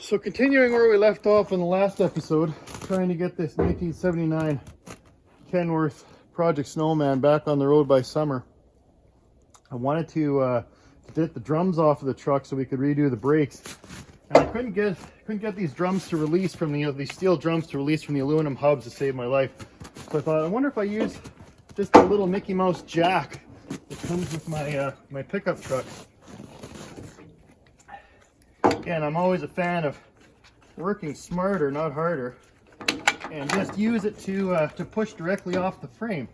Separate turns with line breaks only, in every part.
So continuing where we left off in the last episode, trying to get this 1979 Kenworth Project Snowman back on the road by summer. I wanted to get the drums off of the truck so we could redo the brakes, and I couldn't get these drums to release from these steel drums to release from the aluminum hubs to save my life. So I thought, I wonder if I use just a little Mickey Mouse jack that comes with my my pickup truck. Again, I'm always a fan of working smarter, not harder, and just use it to push directly off the frame.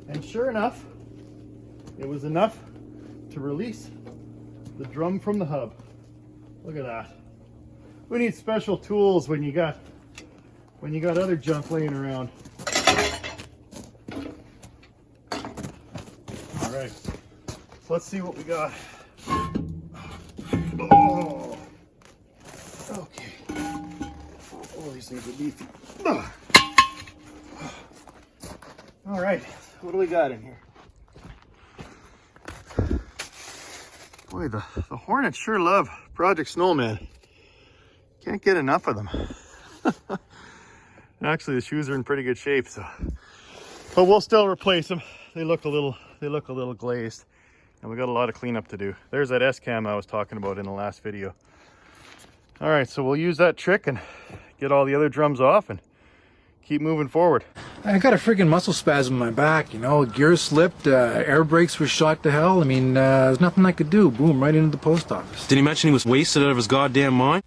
And sure enough, it was enough to release the drum from the hub. Look at that. We need special tools when you got other junk laying around. All right, so let's see what we got. Oh, okay. Oh, these things are beefy. All right, what do we got in here? Boy, the Hornets sure love Project Snowman. Can't get enough of them. Actually, the shoes are in pretty good shape, so, but we'll still replace them. They look a little glazed, and we got a lot of cleanup to do. There's that S-cam I was talking about in the last video. All right, so we'll use that trick and get all the other drums off and keep moving forward.
I got a freaking muscle spasm in my back, you know, gears slipped, air brakes were shot to hell. I mean, there's nothing I could do. Boom, right into the post office.
Did he mention he was wasted out of his goddamn mind?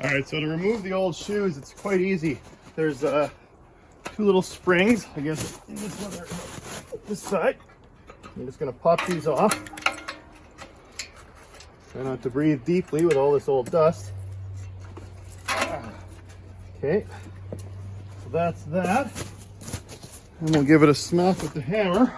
All right, so to remove the old shoes, it's quite easy. There's two little springs, I guess, in this one or this side. I'm just gonna pop these off. Try not to breathe deeply with all this old dust. Okay, so that's that. And we'll give it a smack with the hammer.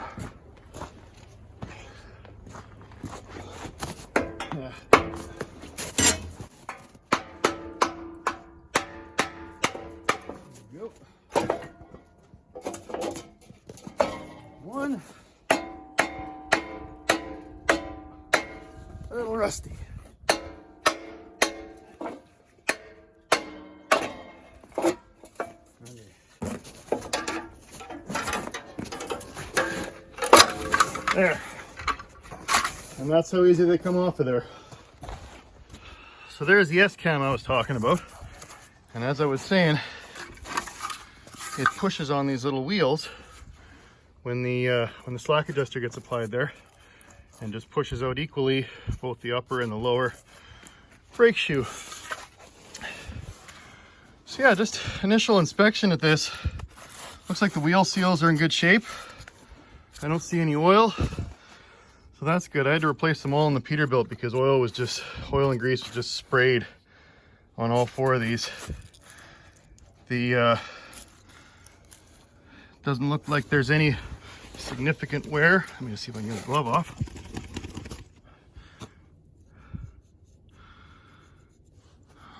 One, a little rusty. There. And that's how easy they come off of there. So there's the S-cam I was talking about. And as I was saying, it pushes on these little wheels when the slack adjuster gets applied there, and just pushes out equally both the upper and the lower brake shoe. So yeah, just initial inspection at this. Looks like the wheel seals are in good shape. I don't see any oil, so that's good. I had to replace them all in the Peterbilt because oil and grease was just sprayed on all four of these. The doesn't look like there's any significant wear. Let me just see if I can get the glove off.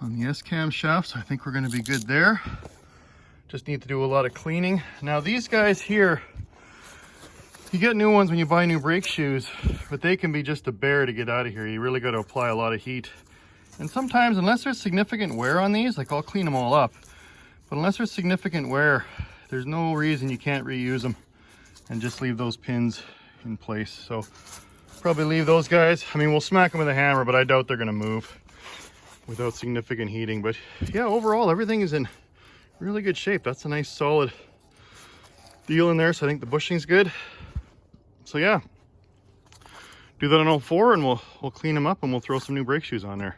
On the S-cam shafts, I think we're going to be good there. Just need to do a lot of cleaning. Now these guys here, you get new ones when you buy new brake shoes, but they can be just a bear to get out of here. You really got to apply a lot of heat. And sometimes, unless there's significant wear on these, like I'll clean them all up, but unless there's significant wear, there's no reason you can't reuse them and just leave those pins in place. So probably leave those guys. I mean, we'll smack them with a hammer, but I doubt they're going to move without significant heating. But yeah, overall, everything is in really good shape. That's a nice solid deal in there. So I think the bushing's good. So yeah, do that on all four and we'll clean them up and we'll throw some new brake shoes on there.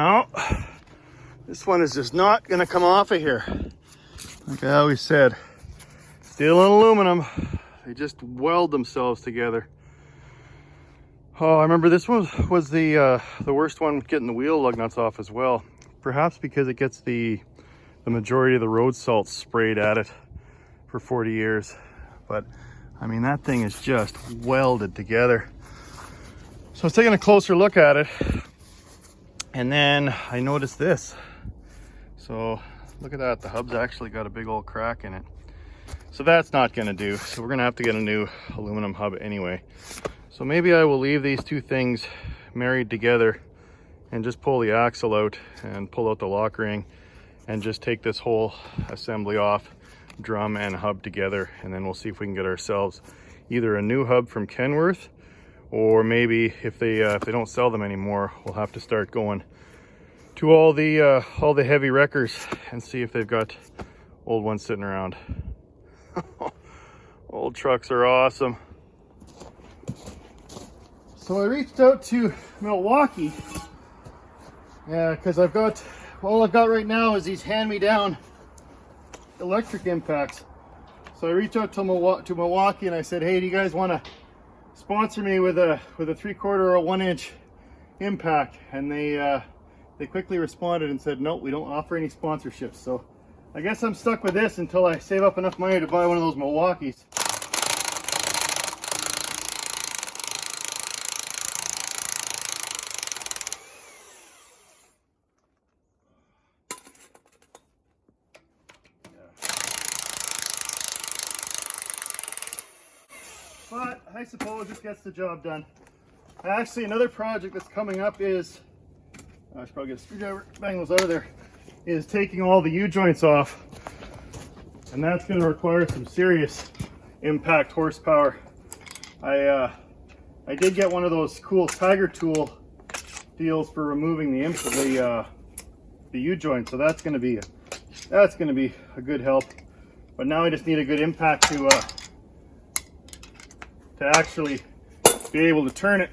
Now, this one is just not gonna come off of here. Like I always said, steel and aluminum, they just weld themselves together. Oh, I remember this one was the worst one, getting the wheel lug nuts off as well. Perhaps because it gets the majority of the road salt sprayed at it for 40 years. But I mean, that thing is just welded together. So I was taking a closer look at it, and then I noticed this. So look at that, the hub's actually got a big old crack in it. So that's not gonna do. So we're gonna have to get a new aluminum hub anyway. So maybe I will leave these two things married together and just pull the axle out and pull out the lock ring and just take this whole assembly off, drum and hub together, and then we'll see if we can get ourselves either a new hub from Kenworth, or maybe if they don't sell them anymore, we'll have to start going to all the heavy wreckers and see if they've got old ones sitting around. Old trucks are awesome. So I reached out to Milwaukee, because all I've got right now is these hand-me-down electric impacts. So I reached out to Milwaukee and I said, hey, do you guys want to sponsor me with a 3/4 or a 1-inch impact? And they quickly responded and said, no, we don't offer any sponsorships. So I guess I'm stuck with this until I save up enough money to buy one of those Milwaukees. But I suppose this gets the job done. Actually, another project that's coming up is, I should probably get a screwdriver, bang those out of there, is taking all the U-joints off. And that's going to require some serious impact horsepower. I did get one of those cool Tiger Tool deals for removing the U-joint, so that's going to be a good help. But now I just need a good impact to actually be able to turn it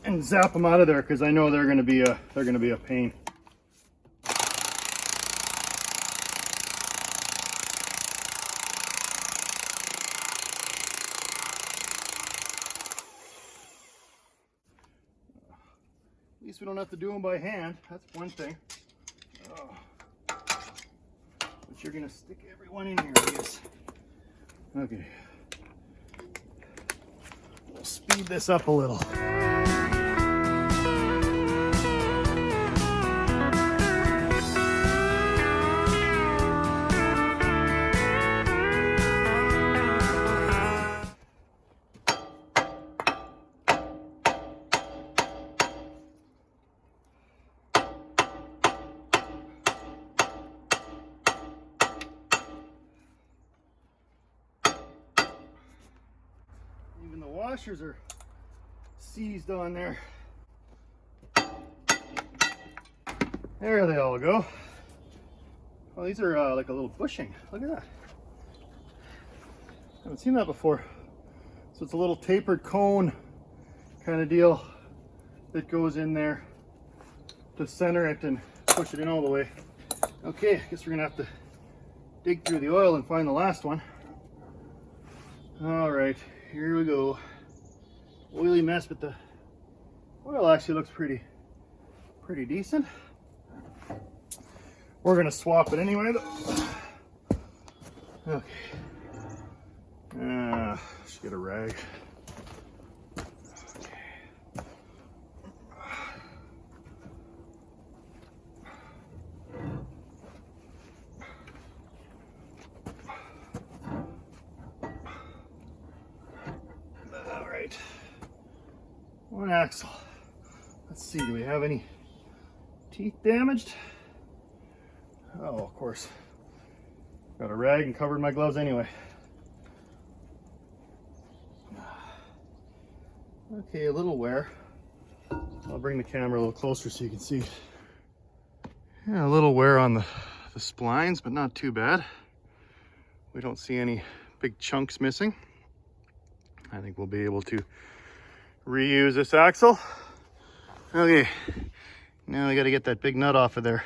and zap them out of there, because I know they're going to be a pain. At least we don't have to do them by hand. That's one thing. Oh. But you're going to stick everyone in here, I guess. Okay. We'll speed this up a little. Even the washers are seized on there. There they all go. Oh, these are like a little bushing. Look at that. Haven't seen that before. So it's a little tapered cone kind of deal that goes in there to center it and push it in all the way. Okay, I guess we're gonna have to dig through the oil and find the last one. All right, here we go. Oily mess, but the oil actually looks pretty decent. We're gonna swap it anyway though. Okay. Should get a rag. Okay. All right. One axle. Let's see, do we have any teeth damaged? Oh, of course. Got a rag and covered my gloves anyway. Okay, a little wear. I'll bring the camera a little closer so you can see. Yeah, a little wear on the splines, but not too bad. We don't see any big chunks missing. I think we'll be able to reuse this axle. Okay, Now I got to get that big nut off of there.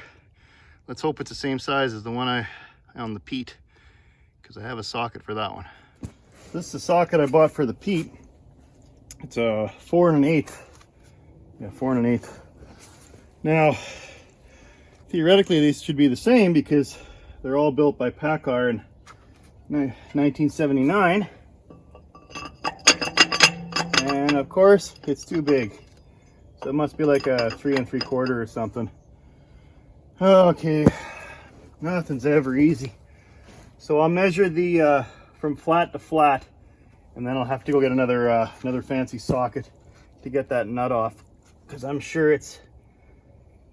Let's hope it's the same size as the one on the Pete, because I have a socket for that one. This is the socket I bought for the Pete. It's a 4 1/8. Yeah, 4 1/8. Now, theoretically, these should be the same because they're all built by PACCAR in 1979. And of course, it's too big. So it must be like a 3 3/4 or something. Okay, nothing's ever easy. So I'll measure the from flat to flat, and then I'll have to go get another fancy socket to get that nut off, because I'm sure it's,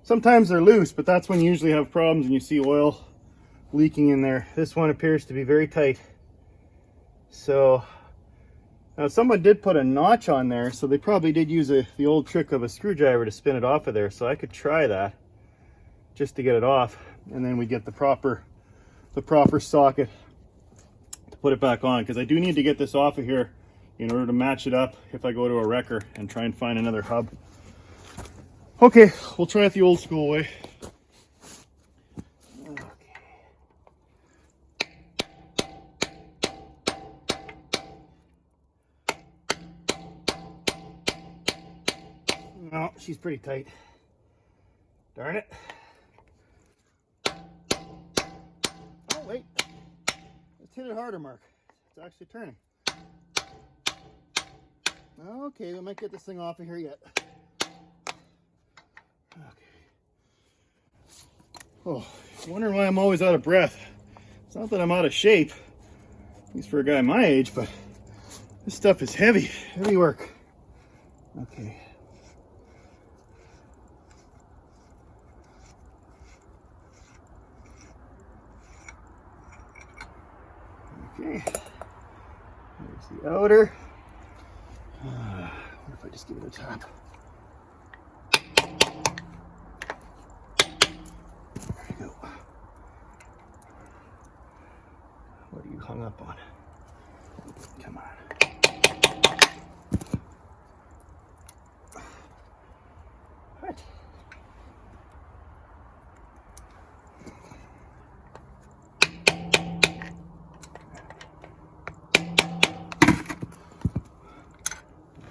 sometimes they're loose, but that's when you usually have problems and you see oil leaking in there. This one appears to be very tight. So now someone did put a notch on there, so they probably did use the old trick of a screwdriver to spin it off of there. So I could try that just to get it off, and then we get the proper socket to put it back on, because I do need to get this off of here in order to match it up if I go to a wrecker and try and find another hub. Okay, we'll try it the old school way. No, she's pretty tight. Darn it. Oh, wait. Let's hit it harder, Mark. It's actually turning. Okay, we might get this thing off of here yet. Okay. Oh, wondering why I'm always out of breath. It's not that I'm out of shape, at least for a guy my age, but this stuff is heavy work. Okay. Okay, there's the outer. What if I just give it a tap? There you go. What are you hung up on? Come on. What?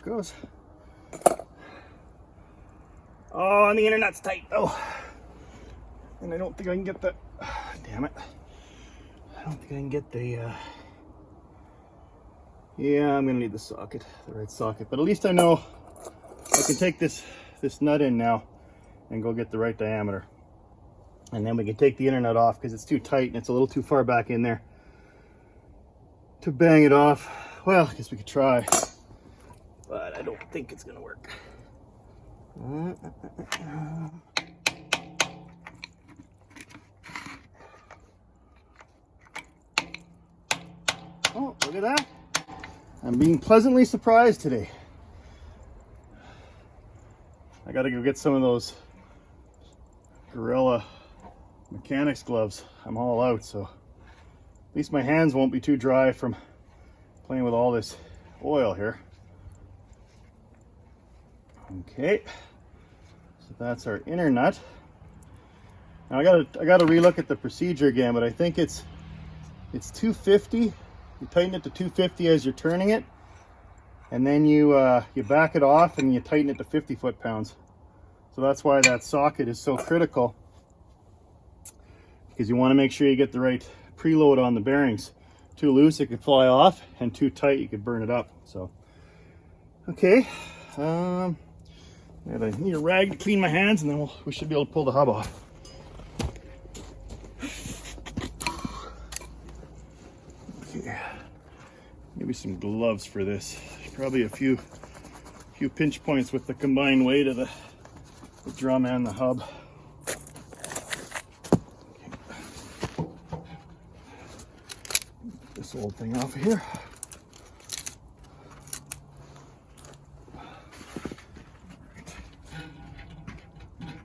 Goes. Oh, and the inner nut's tight. Oh, and I don't think I can get the. Damn it! I don't think I can get the. Yeah, I'm gonna need the socket, the right socket. But at least I know I can take this nut in now and go get the right diameter, and then we can take the inner nut off because it's too tight and it's a little too far back in there to bang it off. Well, I guess we could try. But I don't think it's gonna work. Oh, look at that. I'm being pleasantly surprised today. I gotta go get some of those Gorilla mechanics gloves. I'm all out, so at least my hands won't be too dry from playing with all this oil here. Okay, so that's our inner nut. Now I gotta relook at the procedure again, but I think it's 250. You tighten it to 250 as you're turning it, and then you back it off and you tighten it to 50 foot-pounds. So that's why that socket is so critical, because you want to make sure you get the right preload on the bearings. Too loose, it could fly off, and too tight, you could burn it up. So, okay. I need a rag to clean my hands, and then we should be able to pull the hub off. Okay, maybe some gloves for this. Probably a few pinch points with the combined weight of the drum and the hub. Okay. Get this old thing off of here.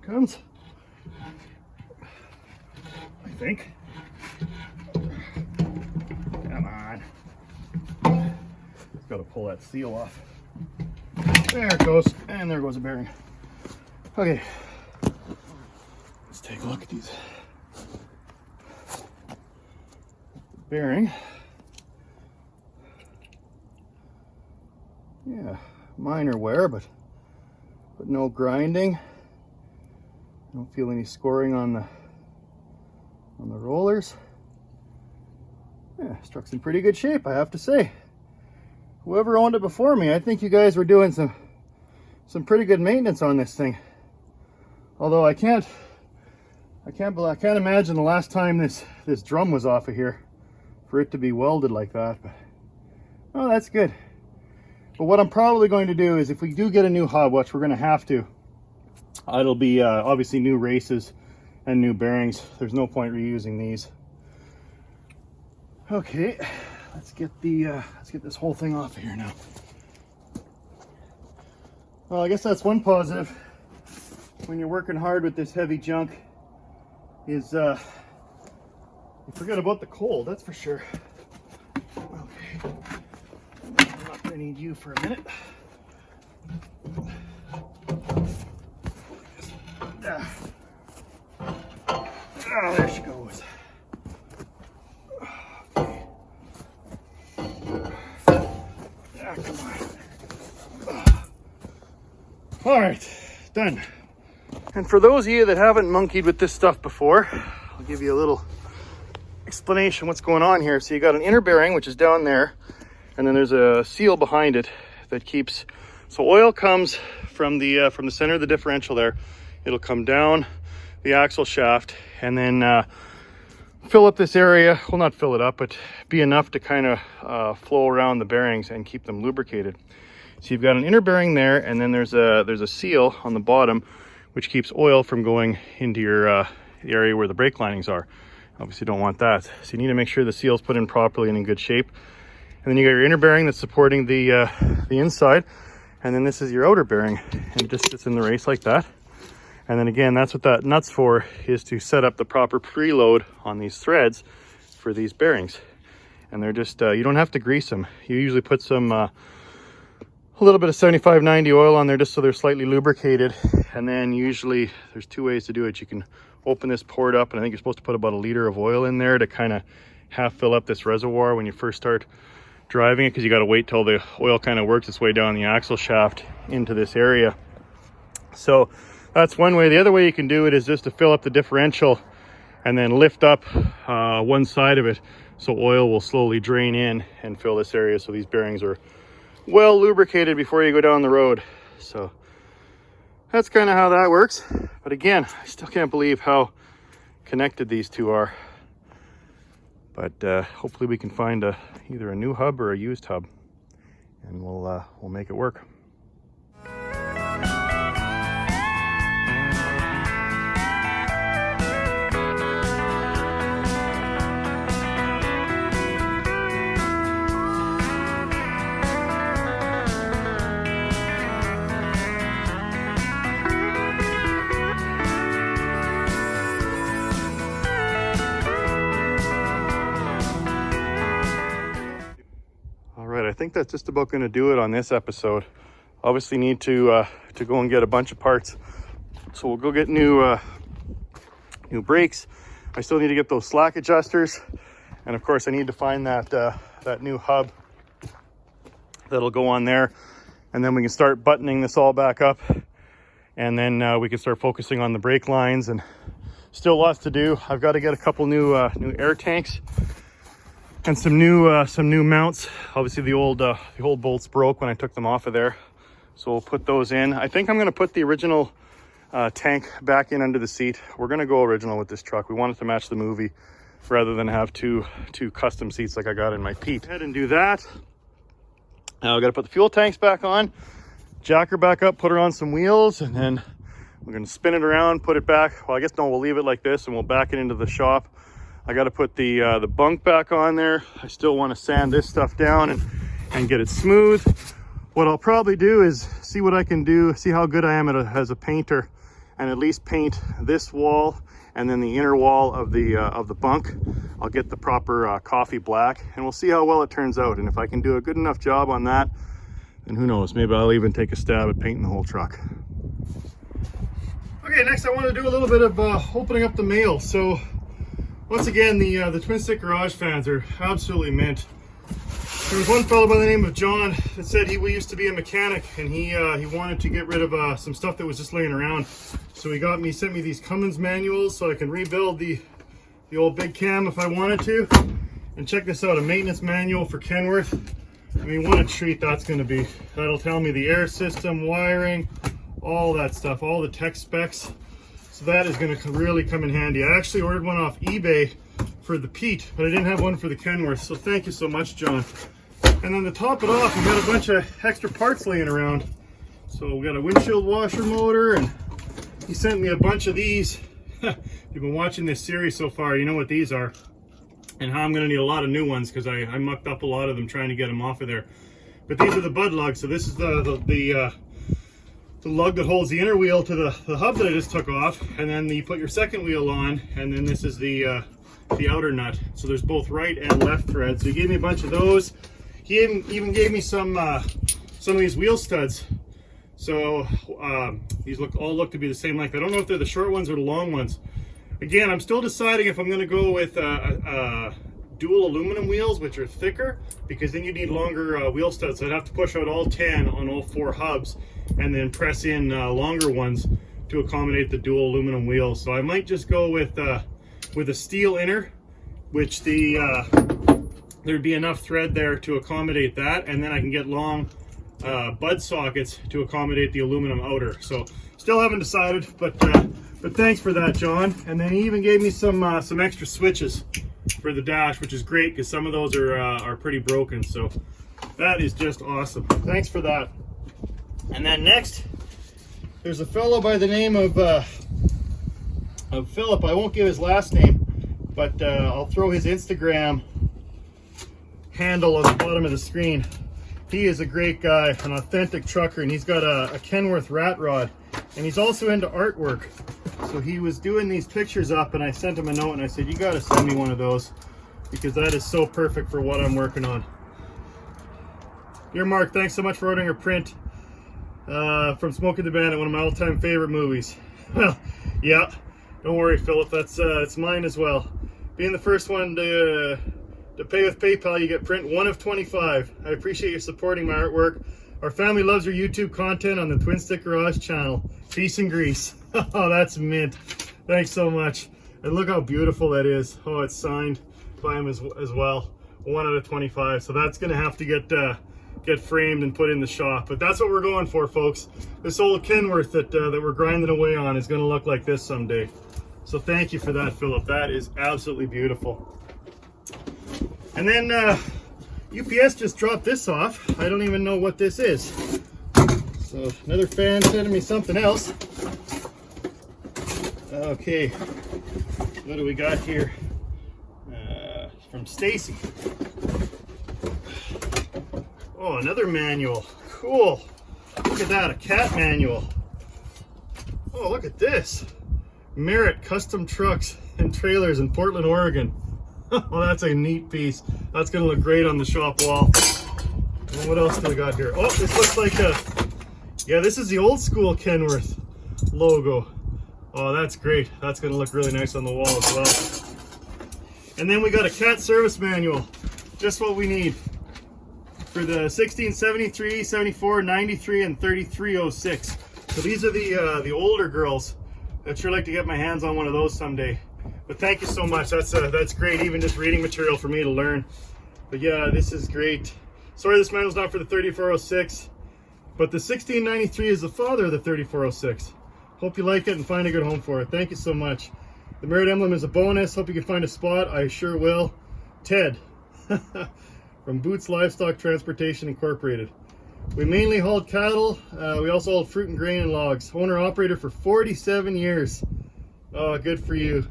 Comes, I think. Come on. Just got to pull that seal off. There it goes, and there goes the bearing. Okay, Let's take a look at these. Bearing. Yeah, minor wear, but no grinding. Don't feel any scoring on the rollers. Yeah, struck's in pretty good shape, I have to say. Whoever owned it before me, I think you guys were doing some pretty good maintenance on this thing. Although I can't imagine the last time this drum was off of here for it to be welded like that. But oh, that's good. But what I'm probably going to do is, if we do get a new hub, which we're going to have to, it'll be obviously new races and new bearings. There's no point reusing these. Okay, let's get this whole thing off of here now. Well, I guess that's one positive when you're working hard with this heavy junk, is you forget about the cold, that's for sure. Okay, I'm not gonna need you for a minute. Ah, there she goes. Okay. Ah, come on. All right, done. And for those of you that haven't monkeyed with this stuff before, I'll give you a little explanation what's going on here. So you got an inner bearing, which is down there, and then there's a seal behind it that keeps, so oil comes from the center of the differential there. It'll come down the axle shaft and then fill up this area. Well, not fill it up, but be enough to kind of flow around the bearings and keep them lubricated. So you've got an inner bearing there, and then there's a seal on the bottom which keeps oil from going into your the area where the brake linings are. Obviously don't want that. So you need to make sure the seal's put in properly and in good shape. And then you got your inner bearing that's supporting the inside. And then this is your outer bearing, and it just sits in the race like that. And then again, that's what that nut's for, is to set up the proper preload on these threads for these bearings. And they're just, you don't have to grease them. You usually put some, a little bit of 75-90 oil on there just so they're slightly lubricated. And then usually there's two ways to do it. You can open this port up, and I think you're supposed to put about 1 liter of oil in there to kind of half fill up this reservoir when you first start driving it, because you got to wait till the oil kind of works its way down the axle shaft into this area. So that's one way. The other way you can do it is just to fill up the differential and then lift up one side of it, so oil will slowly drain in and fill this area, so these bearings are well lubricated before you go down the road. So that's kind of how that works. But again, I still can't believe how connected these two are. But hopefully we can find either a new hub or a used hub, and we'll make it work. I think that's just about going to do it on this episode. Obviously need to go and get a bunch of parts, so we'll go get new brakes. I still need to get those slack adjusters, and of course I need to find that new hub that'll go on there, and then we can start buttoning this all back up, and then we can start focusing on the brake lines. And still lots to do. I've got to get a couple new air tanks and some new mounts. Obviously the old bolts broke when I took them off of there, so we'll put those in. I think I'm going to put the original tank back in under the seat. We're going to go original with this truck. We want it to match the movie rather than have two custom seats like I got in my Pete. Go ahead and do that. Now I've got to put the fuel tanks back on, jack her back up, put her on some wheels, and then we're going to spin it around, put it back. Well, I guess no, we'll leave it like this and we'll back it into the shop. I got to put the bunk back on there. I still want to sand this stuff down and get it smooth. What I'll probably do is see what I can do, see how good I am as a painter, and at least paint this wall and then the inner wall of the bunk. I'll get the proper coffee black, and we'll see how well it turns out. And if I can do a good enough job on that, then who knows, maybe I'll even take a stab at painting the whole truck. Okay, next I want to do a little bit of opening up the mail. So once again, the Twin Stick Garage fans are absolutely mint. There was one fellow by the name of John that said he used to be a mechanic, and he wanted to get rid of some stuff that was just laying around. So he sent me these Cummins manuals so I can rebuild the old big cam if I wanted to. And check this out, a maintenance manual for Kenworth. I mean, what a treat that's going to be. That'll tell me the air system, wiring, all that stuff, all the tech specs. So that is going to really come in handy. I actually ordered one off eBay for the Pete, but I didn't have one for the Kenworth. So thank you so much, John. And then to top it off, we got a bunch of extra parts laying around. So we got a windshield washer motor, and he sent me a bunch of these. If you've been watching this series so far, you know what these are. And how I'm going to need a lot of new ones because I mucked up a lot of them trying to get them off of there. But these are the bud lugs. So this is the lug that holds the inner wheel to the hub that I just took off, and then you put your second wheel on, and then this is the outer nut. So there's both right and left threads. So he gave me a bunch of those. He even gave me some of these wheel studs. So these all look to be the same length. I don't know if they're the short ones or the long ones. Again, I'm still deciding if I'm going to go with dual aluminum wheels, which are thicker, because then you need longer wheel studs. So I'd have to push out all 10 on all 4 hubs, and then press in longer ones to accommodate the dual aluminum wheels. So I might just go with a steel inner, which there'd be enough thread there to accommodate that, and then I can get long bud sockets to accommodate the aluminum outer. So still haven't decided, but thanks for that, John. And then he even gave me some extra switches for the dash, which is great because some of those are pretty broken. So that is just awesome. Thanks for that. And then next, there's a fellow by the name of Philip. I won't give his last name, but I'll throw his Instagram handle on the bottom of the screen. He is a great guy, an authentic trucker, and he's got a Kenworth rat rod, and he's also into artwork. So he was doing these pictures up, and I sent him a note and I said, you got to send me one of those because that is so perfect for what I'm working on. Dear Mark, thanks so much for ordering a print from Smokey the Bandit, one of my all-time favorite movies. Well, yeah, don't worry, Philip, it's mine as well. Being the first one to pay with PayPal, you get print 1 of 25. I appreciate you supporting my artwork. Our family loves your YouTube content on the Twin Stick Garage channel. Peace and grease. Oh, that's mint. Thanks so much. And look how beautiful that is. Oh, it's signed by him as well. 1 out of 25. So that's going to have to get framed and put in the shop. But that's what we're going for, folks. This old Kenworth that we're grinding away on is going to look like this someday. So thank you for that, Philip. That is absolutely beautiful. And then UPS just dropped this off. I don't even know what this is. So another fan sending me something else. Okay, what do we got here? From Stacy. Oh, another manual. Cool. Look at that, a cat manual. Oh, look at this. Merritt Custom Trucks and Trailers in Portland, Oregon. Well, that's a neat piece. That's going to look great on the shop wall. And what else do we got here? Oh, this looks like yeah, this is the old school Kenworth logo. Oh, that's great. That's going to look really nice on the wall as well. And then we got a cat service manual. Just what we need for the 16, 73, 74, 93, and 3306. So these are the older girls. I'd sure like to get my hands on one of those someday. But thank you so much. That's great, even just reading material for me to learn. But yeah, this is great. Sorry this manual's not for the 3406, but the 1693 is the father of the 3406. Hope you like it and find a good home for it. Thank you so much. The Merit emblem is a bonus. Hope you can find a spot. I sure will. Ted from Boots Livestock Transportation Incorporated. We mainly hauled cattle. We also hauled fruit and grain and logs. Owner-operator for 47 years. Oh, good for you.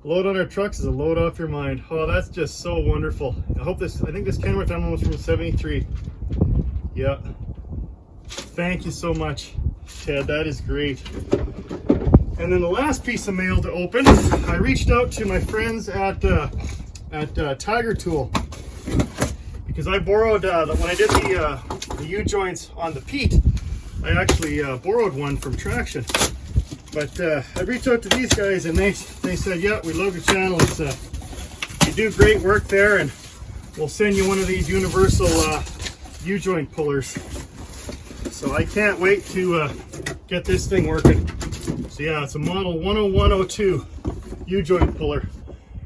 Load on our trucks is a load off your mind. Oh, that's just so wonderful. I think this Kenworth emblem was from 73. Yeah. Thank you so much, Ted. That is great. And then the last piece of mail to open, I reached out to my friends at Tiger Tool because I borrowed, when I did the U-joints on the Pete, I actually borrowed one from Traction. But I reached out to these guys and they said, yeah, we love your channel. It's you do great work there, and we'll send you one of these universal U-joint pullers. So I can't wait to get this thing working. So yeah, it's a model 10102 U-joint puller,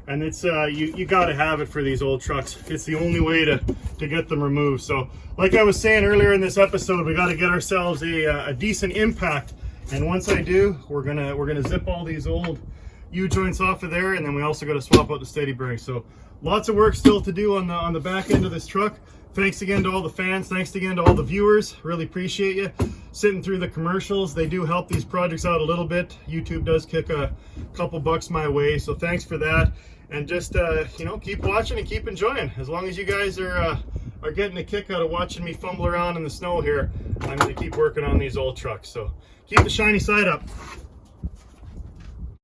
and it's you got to have it for these old trucks. It's the only way to get them removed. So like I was saying earlier in this episode, we got to get ourselves a decent impact. And once I do, we're gonna zip all these old U-joints off of there, and then we also got to swap out the steady bearings. So lots of work still to do on the back end of this truck. Thanks again to all the fans. Thanks again to all the viewers. Really appreciate you sitting through the commercials. They do help these projects out a little bit. YouTube does kick a couple bucks my way, so thanks for that. And just you know, keep watching and keep enjoying. As long as you guys are getting a kick out of watching me fumble around in the snow here, I'm going to keep working on these old trucks. So keep the shiny side up.